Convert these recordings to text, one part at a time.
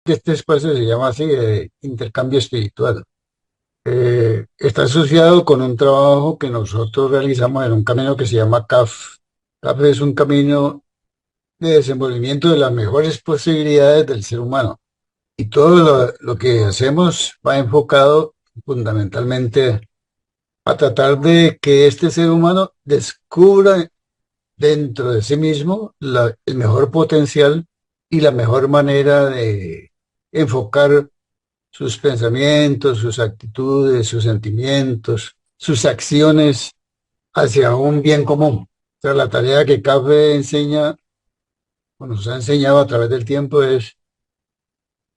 que este espacio se llama así, de intercambio espiritual. Está asociado con un trabajo que nosotros realizamos en un camino que se llama CAF. CAF es un camino de desenvolvimiento de las mejores posibilidades del ser humano. Y todo lo que hacemos va enfocado fundamentalmente a tratar de que este ser humano descubra dentro de sí mismo el mejor potencial y la mejor manera de enfocar sus pensamientos, sus actitudes, sus sentimientos, sus acciones hacia un bien común. O sea, la tarea que CAFE enseña, o nos ha enseñado a través del tiempo, es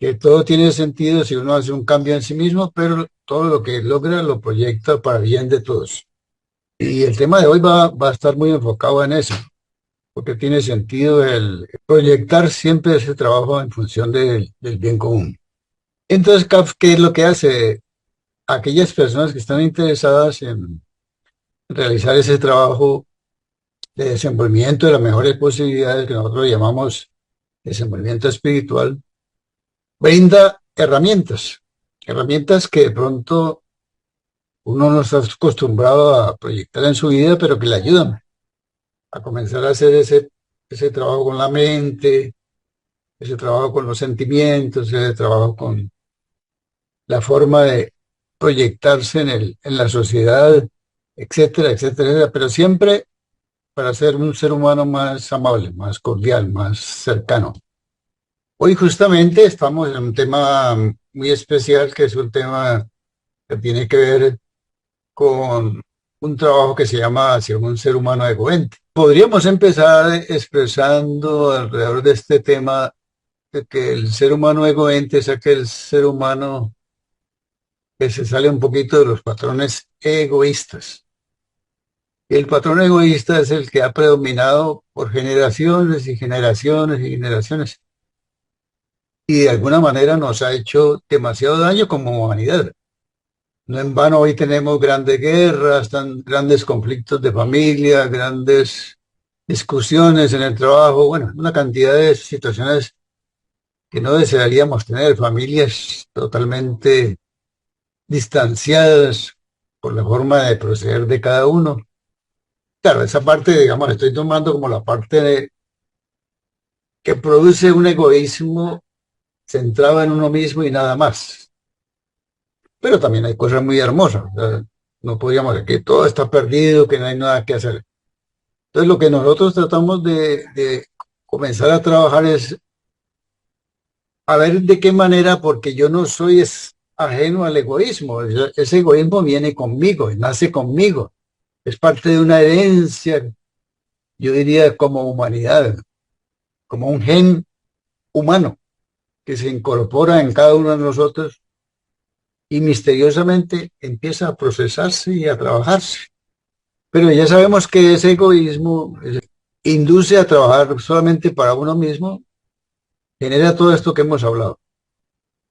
que todo tiene sentido si uno hace un cambio en sí mismo, pero todo lo que logra lo proyecta para bien de todos. Y el tema de hoy va a estar muy enfocado en eso, porque tiene sentido el proyectar siempre ese trabajo en función del bien común. Entonces, CAF, ¿qué es lo que hace? Aquellas personas que están interesadas en realizar ese trabajo de desenvolvimiento de las mejores posibilidades que nosotros llamamos desenvolvimiento espiritual, brinda herramientas, herramientas que de pronto uno no está acostumbrado a proyectar en su vida, pero que le ayudan a comenzar a hacer ese trabajo con la mente, ese trabajo con los sentimientos, ese trabajo con la forma de proyectarse en la sociedad, etcétera, etcétera, etcétera, pero siempre para ser un ser humano más amable, más cordial, más cercano. Hoy justamente estamos en un tema muy especial, que es un tema que tiene que ver con un trabajo que se llama hacia un ser humano egoísta. Podríamos empezar expresando alrededor de este tema de que el ser humano egoísta es aquel ser humano que se sale un poquito de los patrones egoístas. Y el patrón egoísta es el que ha predominado por generaciones y generaciones y generaciones, y de alguna manera nos ha hecho demasiado daño como humanidad. No en vano hoy tenemos grandes guerras, grandes conflictos de familia, grandes discusiones en el trabajo, bueno, una cantidad de situaciones que no desearíamos tener, familias totalmente distanciadas por la forma de proceder de cada uno. Claro, esa parte, digamos, estoy tomando como la parte que produce un egoísmo centrado en uno mismo y nada más. Pero también hay cosas muy hermosas. O sea, no podríamos decir que todo está perdido, que no hay nada que hacer. Entonces, lo que nosotros tratamos de comenzar a trabajar es a ver de qué manera, porque yo no soy ajeno al egoísmo. Ese egoísmo viene conmigo, nace conmigo. Es parte de una herencia, yo diría, como humanidad, como un gen humano que se incorpora en cada uno de nosotros y misteriosamente empieza a procesarse y a trabajarse. Pero ya sabemos que ese egoísmo induce a trabajar solamente para uno mismo, genera todo esto que hemos hablado.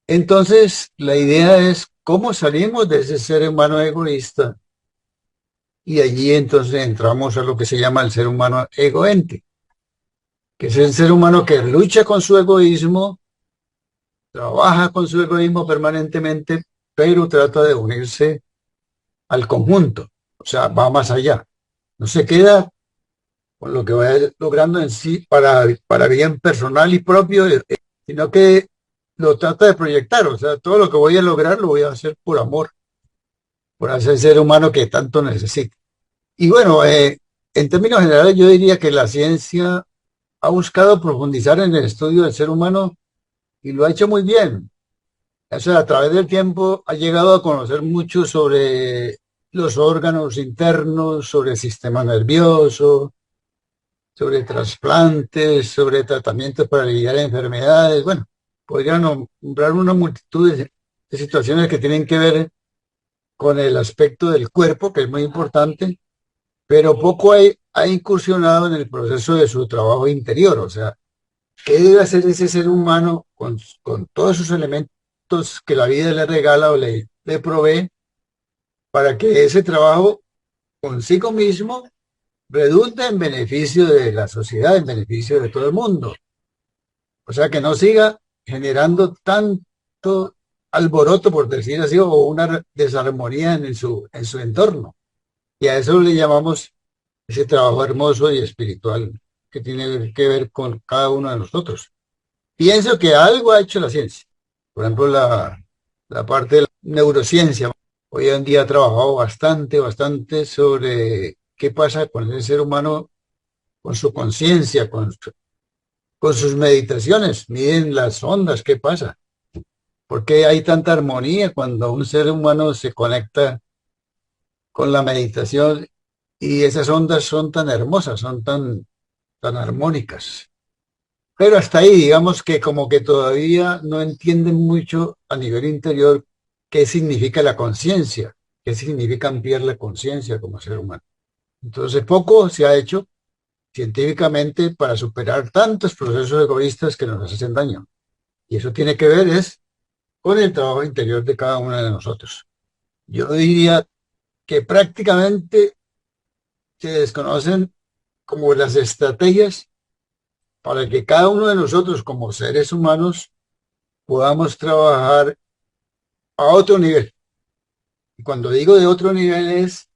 Entonces, la idea es cómo salimos de ese ser humano egoísta, y allí entonces entramos a lo que se llama el ser humano egoente, que es el ser humano que lucha con su egoísmo, trabaja con su egoísmo permanentemente, pero trata de unirse al conjunto, o sea, va más allá. No se queda con lo que vaya logrando en sí para bien personal y propio, sino que lo trata de proyectar. O sea, todo lo que voy a lograr lo voy a hacer por amor, por ese ser humano que tanto necesita. Y bueno, en términos generales yo diría que la ciencia ha buscado profundizar en el estudio del ser humano y lo ha hecho muy bien. O sea, a través del tiempo ha llegado a conocer mucho sobre los órganos internos, sobre el sistema nervioso, sobre trasplantes, sobre tratamientos para aliviar enfermedades. Bueno, podrían nombrar una multitud de situaciones que tienen que ver con el aspecto del cuerpo, que es muy importante, pero poco ha incursionado en el proceso de su trabajo interior. O sea, ¿qué debe hacer ese ser humano con todos esos elementos que la vida le regala o le provee para que ese trabajo consigo mismo redunde en beneficio de la sociedad, en beneficio de todo el mundo? O sea, que no siga generando tanto alboroto, por decir así, o una desarmonía en su entorno. Y a eso le llamamos ese trabajo hermoso y espiritual que tiene que ver con cada uno de nosotros. Pienso que algo ha hecho la ciencia. Por ejemplo, la parte de la neurociencia. Hoy en día ha trabajado bastante sobre qué pasa con el ser humano, con su conciencia, con sus meditaciones. Miden las ondas, qué pasa. ¿Por qué hay tanta armonía cuando un ser humano se conecta con la meditación y esas ondas son tan hermosas, son tan armónicas? Pero hasta ahí, digamos que como que todavía no entienden mucho a nivel interior qué significa la conciencia, qué significa ampliar la conciencia como ser humano. Entonces, poco se ha hecho científicamente para superar tantos procesos egoístas que nos hacen daño. Y eso tiene que ver es con el trabajo interior de cada uno de nosotros. Yo diría que prácticamente se desconocen como las estrategias para que cada uno de nosotros como seres humanos podamos trabajar a otro nivel. Y cuando digo de otro nivel es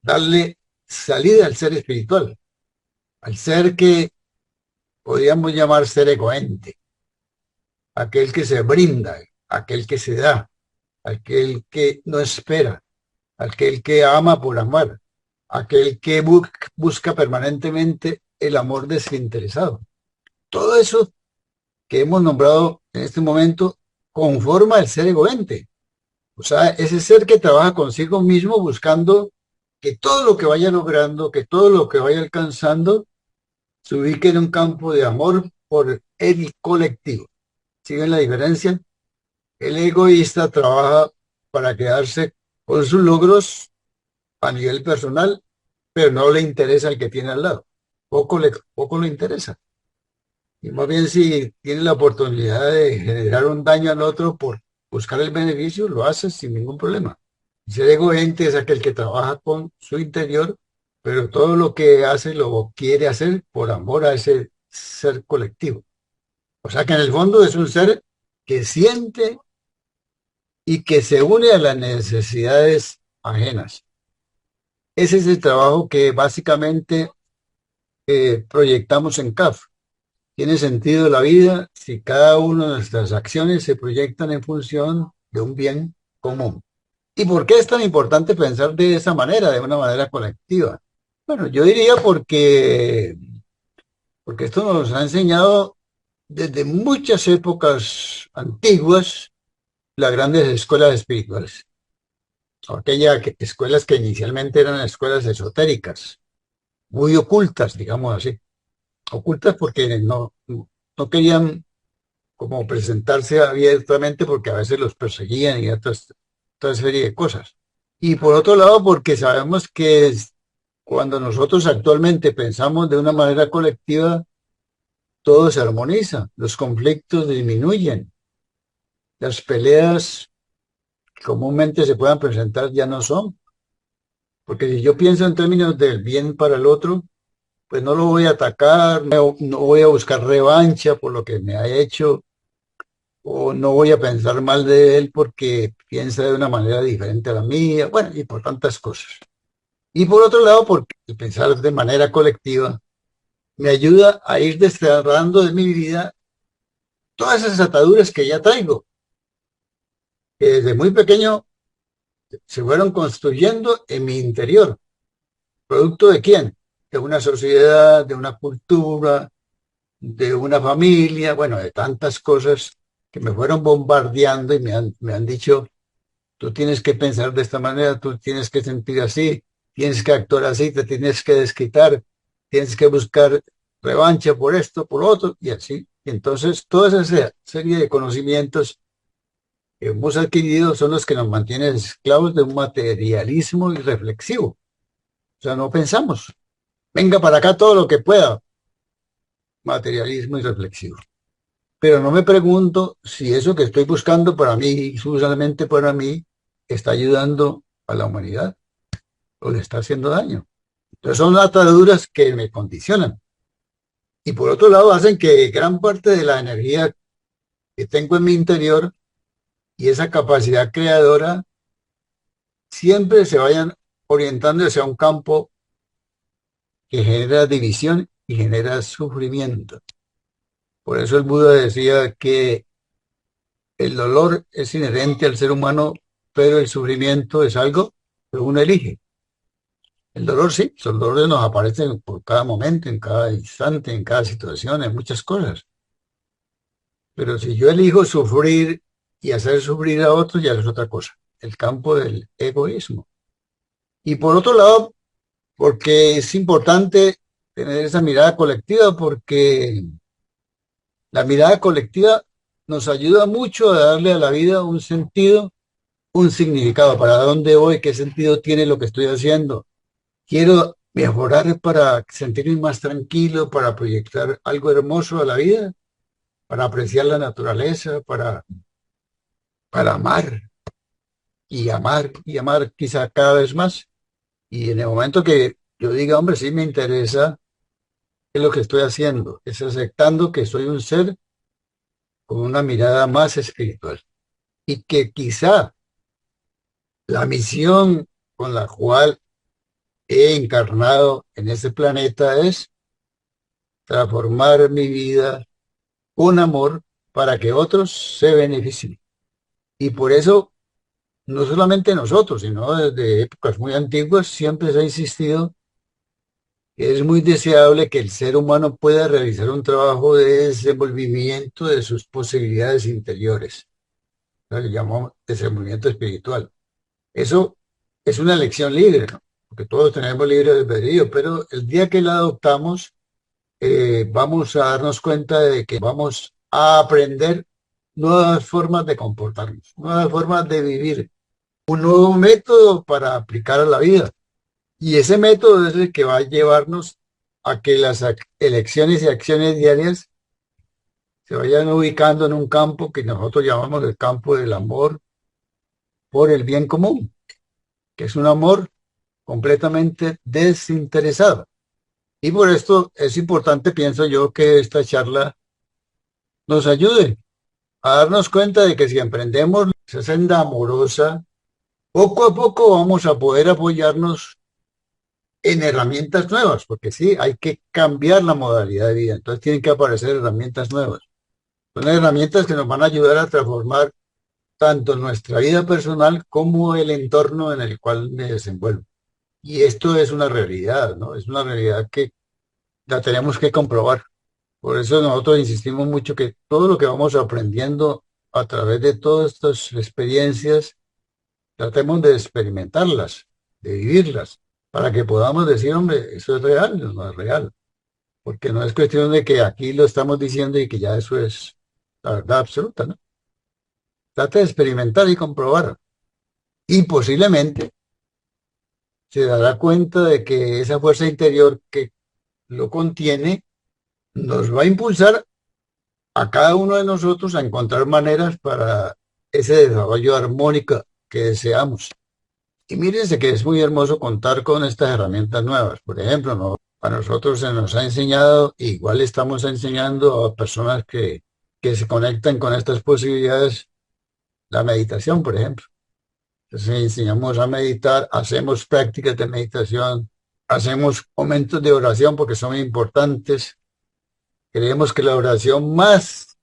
darle salida al ser espiritual, al ser que podríamos llamar ser egoente, aquel que se brinda, aquel que se da, aquel que no espera, aquel que ama por amar, aquel que busca permanentemente el amor desinteresado. Todo eso que hemos nombrado en este momento conforma el ser egoente. O sea, ese ser que trabaja consigo mismo buscando que todo lo que vaya logrando, que todo lo que vaya alcanzando, se ubique en un campo de amor por el colectivo. ¿Sí ven la diferencia? El egoísta trabaja para quedarse con sus logros a nivel personal, pero no le interesa el que tiene al lado. Poco le interesa. Y más bien si tiene la oportunidad de generar un daño al otro por buscar el beneficio, lo hace sin ningún problema. Y ser egoísta es aquel que trabaja con su interior, pero todo lo que hace lo quiere hacer por amor a ese ser colectivo. O sea que en el fondo es un ser que siente y que se une a las necesidades ajenas. Ese es el trabajo que básicamente proyectamos en CAF. Tiene sentido la vida si cada una de nuestras acciones se proyectan en función de un bien común. ¿Y por qué es tan importante pensar de esa manera, de una manera colectiva? Bueno, yo diría porque esto nos ha enseñado desde muchas épocas antiguas las grandes escuelas espirituales. Escuelas que inicialmente eran escuelas esotéricas, muy ocultas, digamos así. Ocultas porque no querían como presentarse abiertamente porque a veces los perseguían y otra serie de cosas. Y por otro lado, porque sabemos que cuando nosotros actualmente pensamos de una manera colectiva, todo se armoniza, los conflictos disminuyen, las peleas que comúnmente se puedan presentar ya no son, porque si yo pienso en términos del bien para el otro, pues no lo voy a atacar, no voy a buscar revancha por lo que me ha hecho, o no voy a pensar mal de él porque piensa de una manera diferente a la mía, bueno, y por tantas cosas. Y por otro lado, porque el pensar de manera colectiva me ayuda a ir desterrando de mi vida todas esas ataduras que ya traigo, que desde muy pequeño se fueron construyendo en mi interior. ¿Producto de quién? De una sociedad, de una cultura, de una familia, bueno, de tantas cosas que me fueron bombardeando y me han dicho, tú tienes que pensar de esta manera, tú tienes que sentir así, tienes que actuar así, te tienes que desquitar, tienes que buscar revancha por esto, por lo otro, y así. Y entonces, toda esa serie de conocimientos que hemos adquirido son los que nos mantienen esclavos de un materialismo irreflexivo. O sea, no pensamos. Venga para acá todo lo que pueda. Materialismo irreflexivo. Pero no me pregunto si eso que estoy buscando para mí, solamente para mí, está ayudando a la humanidad o le está haciendo daño. Entonces son ataduras que me condicionan. Y por otro lado hacen que gran parte de la energía que tengo en mi interior y esa capacidad creadora siempre se vayan orientando hacia un campo que genera división y genera sufrimiento. Por eso el Buda decía que el dolor es inherente al ser humano, pero el sufrimiento es algo que uno elige. El dolor sí, los dolores nos aparecen por cada momento, en cada instante, en cada situación, en muchas cosas. Pero si yo elijo sufrir y hacer sufrir a otros, ya es otra cosa. El campo del egoísmo. Y por otro lado, porque es importante tener esa mirada colectiva, porque la mirada colectiva nos ayuda mucho a darle a la vida un sentido, un significado, para dónde voy, qué sentido tiene lo que estoy haciendo. Quiero mejorar para sentirme más tranquilo, para proyectar algo hermoso a la vida, para apreciar la naturaleza, para amar y amar quizá cada vez más. Y en el momento que yo diga, hombre, sí me interesa, qué es lo que estoy haciendo, es aceptando que soy un ser con una mirada más espiritual y que quizá la misión con la cual he encarnado en este planeta es transformar mi vida con amor para que otros se beneficien. Y por eso, no solamente nosotros, sino desde épocas muy antiguas, siempre se ha insistido que es muy deseable que el ser humano pueda realizar un trabajo de desenvolvimiento de sus posibilidades interiores. Lo que llamamos desenvolvimiento espiritual. Eso es una elección libre, ¿no? Porque todos tenemos libre albedrío, pero el día que la adoptamos, vamos a darnos cuenta de que vamos a aprender nuevas formas de comportarnos, nuevas formas de vivir, un nuevo método para aplicar a la vida. Y ese método es el que va a llevarnos a que las elecciones y acciones diarias se vayan ubicando en un campo que nosotros llamamos el campo del amor por el bien común, que es un amor completamente desinteresado. Y por esto es importante, pienso yo, que esta charla nos ayude a darnos cuenta de que si emprendemos esa senda amorosa, poco a poco vamos a poder apoyarnos en herramientas nuevas, porque sí, hay que cambiar la modalidad de vida, entonces tienen que aparecer herramientas nuevas. Son herramientas que nos van a ayudar a transformar tanto nuestra vida personal como el entorno en el cual me desenvuelvo. Y esto es una realidad, ¿no? Es una realidad que la tenemos que comprobar. Por eso nosotros insistimos mucho que todo lo que vamos aprendiendo a través de todas estas experiencias, tratemos de experimentarlas, de vivirlas, para que podamos decir, hombre, eso es real, no es real. Porque no es cuestión de que aquí lo estamos diciendo y que ya eso es la verdad absoluta, ¿no? Trata de experimentar y comprobar. Y posiblemente se dará cuenta de que esa fuerza interior que lo contiene nos va a impulsar a cada uno de nosotros a encontrar maneras para ese desarrollo armónico que deseamos. Y mírense que es muy hermoso contar con estas herramientas nuevas. Por ejemplo, ¿no? A nosotros se nos ha enseñado, igual estamos enseñando a personas que se conectan con estas posibilidades, la meditación, por ejemplo. Entonces enseñamos a meditar, hacemos prácticas de meditación, hacemos momentos de oración porque son muy importantes. Creemos que la oración más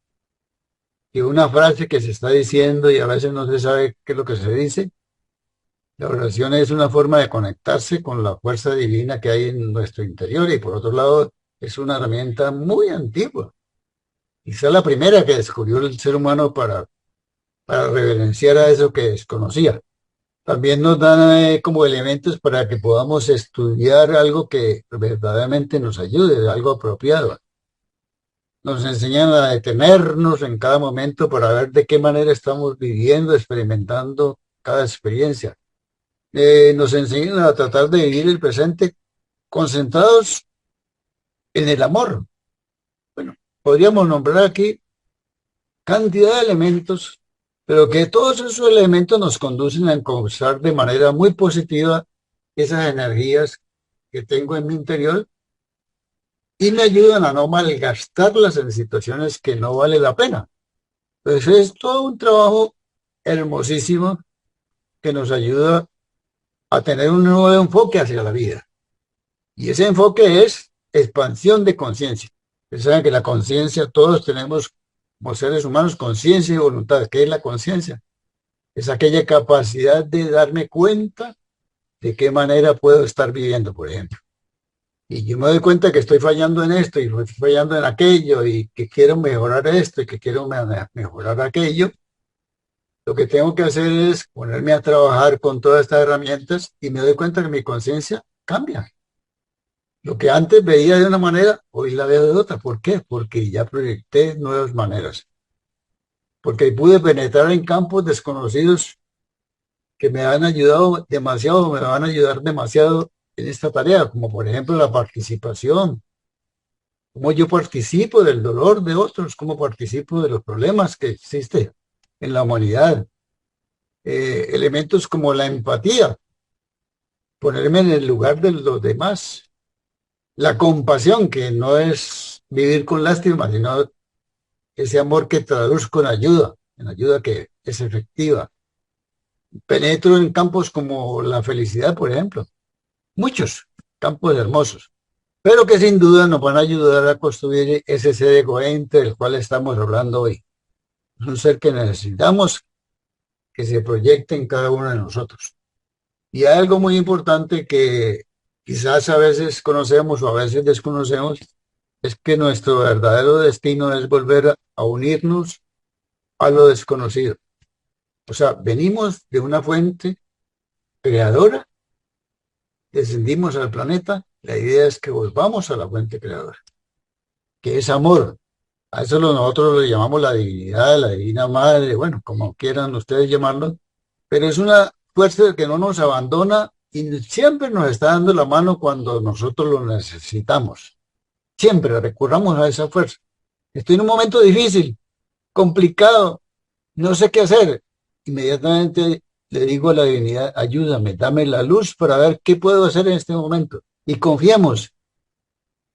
que una frase que se está diciendo y a veces no se sabe qué es lo que se dice, la oración es una forma de conectarse con la fuerza divina que hay en nuestro interior y por otro lado es una herramienta muy antigua. Quizá la primera que descubrió el ser humano para reverenciar a eso que desconocía. También nos dan como elementos para que podamos estudiar algo que verdaderamente nos ayude, algo apropiado. Nos enseñan a detenernos en cada momento para ver de qué manera estamos viviendo, experimentando cada experiencia. Nos enseñan a tratar de vivir el presente concentrados en el amor. Bueno, podríamos nombrar aquí cantidad de elementos, pero que todos esos elementos nos conducen a encauzar de manera muy positiva esas energías que tengo en mi interior y me ayudan a no malgastarlas en situaciones que no vale la pena. Pues es todo un trabajo hermosísimo que nos ayuda a tener un nuevo enfoque hacia la vida. Y ese enfoque es expansión de conciencia. Ustedes saben que la conciencia, todos tenemos como seres humanos conciencia y voluntad. ¿Qué es la conciencia? Es aquella capacidad de darme cuenta de qué manera puedo estar viviendo, por ejemplo. Y yo me doy cuenta que estoy fallando en esto y estoy fallando en aquello y que quiero mejorar esto y que quiero mejorar aquello. Lo que tengo que hacer es ponerme a trabajar con todas estas herramientas y me doy cuenta que mi conciencia cambia. Lo que antes veía de una manera, hoy la veo de otra. ¿Por qué? Porque ya proyecté nuevas maneras. Porque pude penetrar en campos desconocidos que me han ayudado demasiado, me van a ayudar demasiado en esta tarea, como por ejemplo la participación, cómo yo participo del dolor de otros, cómo participo de los problemas que existen en la humanidad. Elementos como la empatía, ponerme en el lugar de los demás, la compasión, que no es vivir con lástima, sino ese amor que traduzco en ayuda que es efectiva. Penetro en campos como la felicidad, por ejemplo, muchos campos hermosos, pero que sin duda nos van a ayudar a construir ese ser egoísta del cual estamos hablando hoy. Es un ser que necesitamos que se proyecte en cada uno de nosotros. Y hay algo muy importante que quizás a veces conocemos o a veces desconocemos, es que nuestro verdadero destino es volver a unirnos a lo desconocido. O sea, venimos de una fuente creadora, descendimos al planeta, la idea es que volvamos a la fuente creadora, que es amor. A eso nosotros lo llamamos la divinidad, la divina madre, bueno, como quieran ustedes llamarlo, pero es una fuerza que no nos abandona y siempre nos está dando la mano cuando nosotros lo necesitamos. Siempre recurramos a esa fuerza. Estoy en un momento difícil, complicado, no sé qué hacer. Inmediatamente le digo a la divinidad, ayúdame, dame la luz para ver qué puedo hacer en este momento. Y confiamos,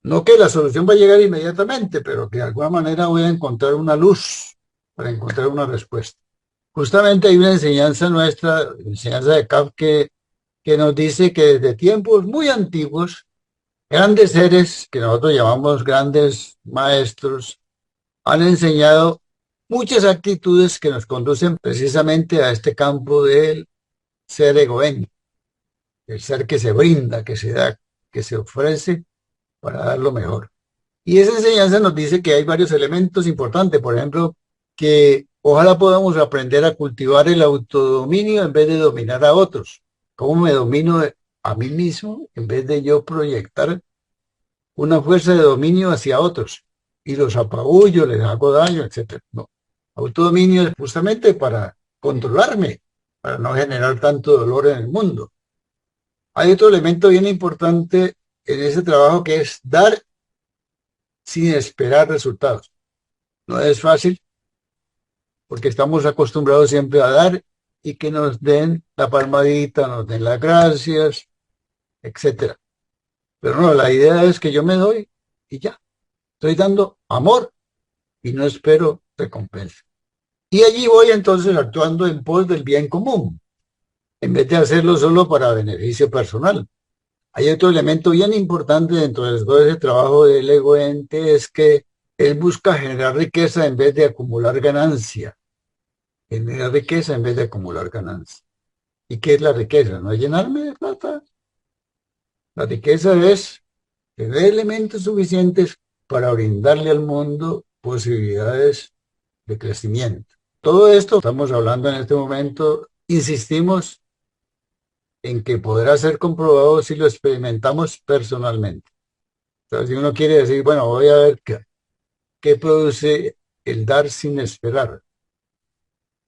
no que la solución va a llegar inmediatamente, pero que de alguna manera voy a encontrar una luz para encontrar una respuesta. Justamente hay una enseñanza nuestra, enseñanza de Kaf, que nos dice que desde tiempos muy antiguos, grandes seres, que nosotros llamamos grandes maestros, han enseñado muchas actitudes que nos conducen precisamente a este campo del ser egoísta, el ser que se brinda, que se da, que se ofrece para dar lo mejor. Y esa enseñanza nos dice que hay varios elementos importantes, por ejemplo, que ojalá podamos aprender a cultivar el autodominio en vez de dominar a otros. ¿Cómo me domino a mí mismo en vez de yo proyectar una fuerza de dominio hacia otros? Y los apabullo, les hago daño, etcétera. No. Autodominio es justamente para controlarme, para no generar tanto dolor en el mundo. Hay otro elemento bien importante en ese trabajo que es dar sin esperar resultados. No es fácil porque estamos acostumbrados siempre a dar y que nos den la palmadita, nos den las gracias, etcétera. Pero no, la idea es que yo me doy y ya. Estoy dando amor y no espero recompensa. Y allí voy entonces actuando en pos del bien común, en vez de hacerlo solo para beneficio personal. Hay otro elemento bien importante dentro de todo ese trabajo del ego ente, es que él busca generar riqueza en vez de acumular ganancia. Generar riqueza en vez de acumular ganancia. ¿Y qué es la riqueza? No es llenarme de plata. La riqueza es tener elementos suficientes para brindarle al mundo posibilidades de crecimiento. Todo esto estamos hablando en este momento, insistimos en que podrá ser comprobado si lo experimentamos personalmente. Entonces, si uno quiere decir, bueno, voy a ver qué produce el dar sin esperar,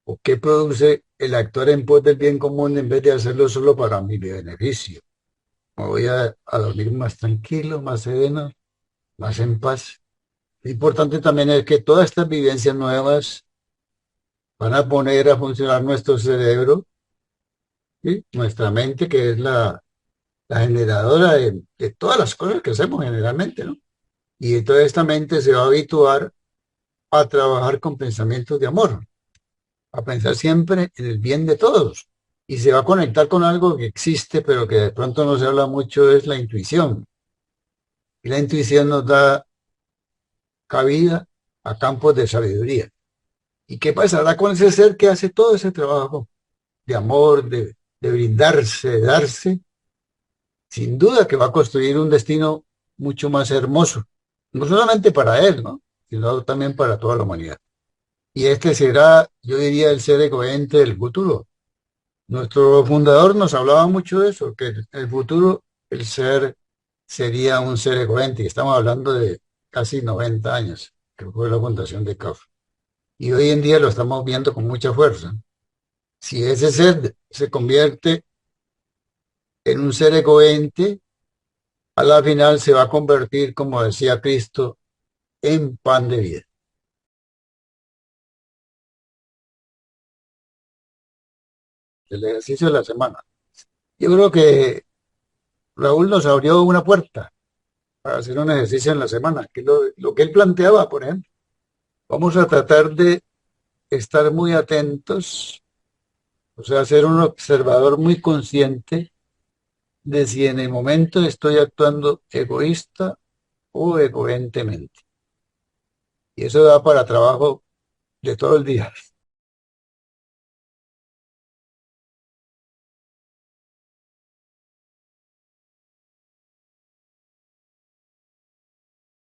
o qué produce el actuar en pos del bien común en vez de hacerlo solo para mi beneficio. Me voy a dormir más tranquilo, más sereno, más en paz. Lo importante también es que todas estas vivencias nuevas van a poner a funcionar nuestro cerebro, ¿sí? Nuestra mente, que es la generadora de todas las cosas que hacemos generalmente, ¿no? Y entonces esta mente se va a habituar a trabajar con pensamientos de amor, a pensar siempre en el bien de todos. Y se va a conectar con algo que existe, pero que de pronto no se habla mucho, es la intuición. Y la intuición nos da cabida a campos de sabiduría. ¿Y qué pasará con ese ser que hace todo ese trabajo de amor, de brindarse, de darse? Sin duda que va a construir un destino mucho más hermoso, no solamente para él, ¿no? Sino también para toda la humanidad. Y este será, yo diría, el ser egoísta del futuro. Nuestro fundador nos hablaba mucho de eso, que en el futuro el ser sería un ser egoísta, y estamos hablando de casi 90 años, que fue la fundación de CAF. Y hoy en día lo estamos viendo con mucha fuerza. Si ese ser se convierte en un ser egoísta, a la final se va a convertir, como decía Cristo, en pan de vida. El ejercicio de la semana. Yo creo que Raúl nos abrió una puerta para hacer un ejercicio en la semana, que es lo que él planteaba, por ejemplo. Vamos a tratar de estar muy atentos, o sea, ser un observador muy consciente de si en el momento estoy actuando egoísta o egoístamente. Y eso da para trabajo de todo el día.